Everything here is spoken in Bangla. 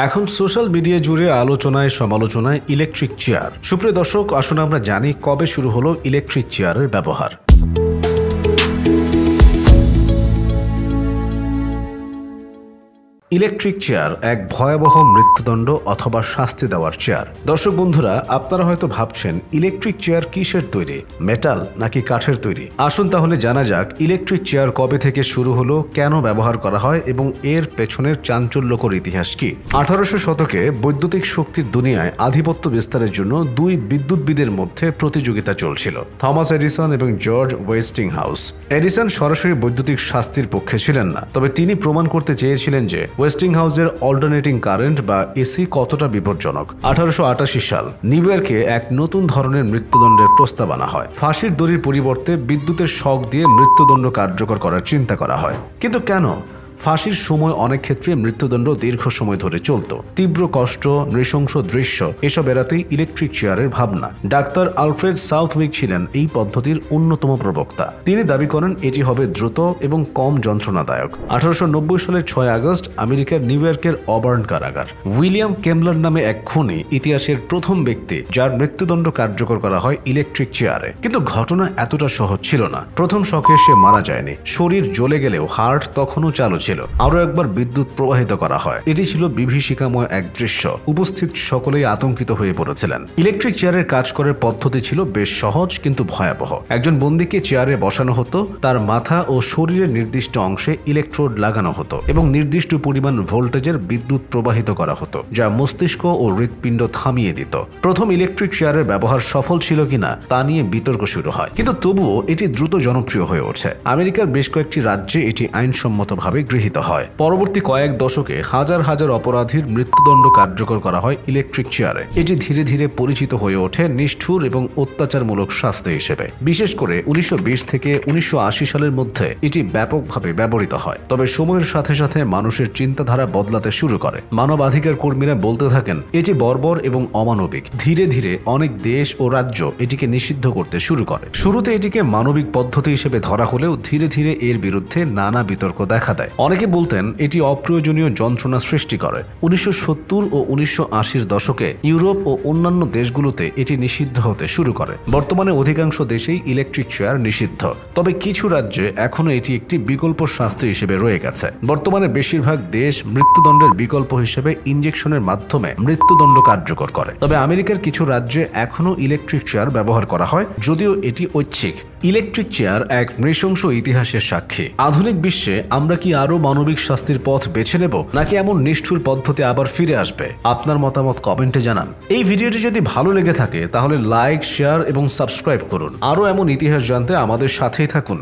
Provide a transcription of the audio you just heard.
এখন সোশ্যাল মিডিয়া জুড়ে আলোচনায় সমালোচনায় ইলেকট্রিক চেয়ার। সুপ্রিয় দর্শক, আসুন আমরা জানি কবে শুরু হলো ইলেকট্রিক চেয়ারের ব্যবহার। ইলেকট্রিক চেয়ার এক ভয়াবহ মৃত্যুদণ্ড অথবা শাস্তি দেওয়ার চেয়ার। দর্শক বন্ধুরা, আপনারা হয়তো ভাবছেন ইলেকট্রিক চেয়ার কিসের তৈরি, মেটাল নাকি কাঠের তৈরি? আসুন তাহলে জানা যাক ইলেকট্রিক চেয়ার কবে থেকে শুরু হলো, কেন ব্যবহার করা হয় এবং এর পেছনের চাঞ্চল্যকর ইতিহাস কি। 1800 শতকে বৈদ্যুতিক শক্তির দুনিয়ায় আধিপত্য বিস্তারের জন্য দুই বিদ্যুৎবিদের মধ্যে প্রতিযোগিতা চলছিল, থমাস এডিসন এবং জর্জ ওয়েস্টিংহাউস। এডিসন সরাসরি বৈদ্যুতিক শাস্তির পক্ষে ছিলেন না, তবে তিনি প্রমাণ করতে চেয়েছিলেন যে ওয়েস্টিংহাউসের অল্টারনেটিং কারেন্ট বা এসি কতটা বিপজ্জনক। 1888 সাল নিউ ইয়র্কে এক নতুন ধরনের মৃত্যুদণ্ডের প্রস্তাব আনা হয়। ফাঁসির দড়ির পরিবর্তে বিদ্যুতের শক দিয়ে মৃত্যুদণ্ড কার্যকর করার চিন্তা করা হয়। কিন্তু কেন? ফাঁসির সময় অনেক ক্ষেত্রে মৃত্যুদণ্ড দীর্ঘ সময় ধরে চলত। তীব্র কষ্ট, নৃশংস দৃশ্য এসব এড়াতেই ইলেকট্রিক চেয়ারের ভাবনা। ডাক্তার আলফ্রেড সাউথউইক ছিলেন এই পদ্ধতির অন্যতম প্রবক্তা। তিনি দাবি করেন এটি হবে দ্রুত এবং কম যন্ত্রণাদায়ক। 1890 সালের 6 আগস্ট আমেরিকার নিউ ইয়র্কের অবার্ন কারাগার। উইলিয়াম কেমলার নামে এক খুনি ইতিহাসের প্রথম ব্যক্তি যার মৃত্যুদণ্ড কার্যকর করা হয় ইলেকট্রিক চেয়ারে। কিন্তু ঘটনা এতটা সহজ ছিল না। প্রথম শকে সে মারা যায়নি। শরীর জ্বলে গেলেও হার্ট তখনও চালু ছিল। আরো একবার বিদ্যুৎ প্রবাহিত করা হয়। এটি ছিল বিভীষিকাময় এক দৃশ্য। উপস্থিত সকলেই আতঙ্কিত হয়ে পড়েছিলেন। ইলেকট্রিক চেয়ারের কাজ করার পদ্ধতি ছিল বেশ সহজ কিন্তু ভয়াবহ। একজন বন্দীকে চেয়ারে বসানো হতো, তার মাথা ও শরীরের নির্দিষ্ট অংশে ইলেকট্রোড লাগানো হতো এবং নির্দিষ্ট পরিমাণ ভোল্টেজের বিদ্যুৎ প্রবাহিত করা হতো, যা মস্তিষ্ক ও হৃৎপিণ্ড থামিয়ে দিত। প্রথম ইলেকট্রিক চেয়ারের ব্যবহার সফল ছিল কিনা তা নিয়ে বিতর্ক শুরু হয়, কিন্তু তবুও এটি দ্রুত জনপ্রিয় হয়ে ওঠে। আমেরিকার বেশ কয়েকটি রাজ্যে এটি আইনসম্মতভাবে গৃহীত হয়। পরবর্তী কয়েক দশকে হাজার হাজার অপরাধীর মৃত্যুদণ্ড কার্যকর করা হয় ইলেকট্রিক চেয়ারে। এটি ধীরে ধীরে পরিচিত হয়ে ওঠে নিষ্ঠুর এবং অত্যাচারমূলক শাস্তি হিসেবে। বিশেষ করে 1920 থেকে 1980 সালের মধ্যে এটি ব্যাপকভাবে ব্যবহৃত হয়। তবে সময়ের সাথে সাথে মানুষের চিন্তাধারা বদলাতে শুরু করে। মানবাধিকার কর্মীরা বলতে থাকেন এটি বর্বর এবং অমানবিক। ধীরে ধীরে অনেক দেশ ও রাজ্য এটিকে নিষিদ্ধ করতে শুরু করে। শুরুতে এটিকে মানবিক পদ্ধতি হিসেবে ধরা হলেও ধীরে ধীরে এর বিরুদ্ধে নানা বিতর্ক দেখা দেয়। অনেকে বলতেন এটি অপ্রয়োজনীয় যন্ত্রণা সৃষ্টি করে। 1970 ও 1980-র দশকে ইউরোপ ও অন্যান্য দেশগুলোতে এটি নিষিদ্ধ হতে শুরু করে। বর্তমানে অধিকাংশ দেশেই ইলেকট্রিক চেয়ার নিষিদ্ধ, তবে কিছু রাজ্যে এখনো এটি একটি বিকল্প শাস্তি হিসেবে রয়ে গেছে। বর্তমানে বেশিরভাগ দেশ মৃত্যুদণ্ডের বিকল্প হিসেবে ইনজেকশনের মাধ্যমে মৃত্যুদণ্ড কার্যকর করে। তবে আমেরিকার কিছু রাজ্যে এখনো ইলেকট্রিক চেয়ার ব্যবহার করা হয়, যদিও এটি ঐচ্ছিক। ইলেকট্রিক চেয়ার এক নৃশংস ইতিহাসের সাক্ষী। আধুনিক বিশ্বে আমরা কি আরো মানবিক শাস্তির পথ বেছে নেব, নাকি এমন নিষ্ঠুর পদ্ধতি আবার ফিরে আসবে? আপনার মতামত কমেন্টে জানান। এই ভিডিওটি যদি ভালো লেগে থাকে তাহলে লাইক, শেয়ার এবং সাবস্ক্রাইব করুন। আরো এমন ইতিহাস জানতে আমাদের সাথেই থাকুন।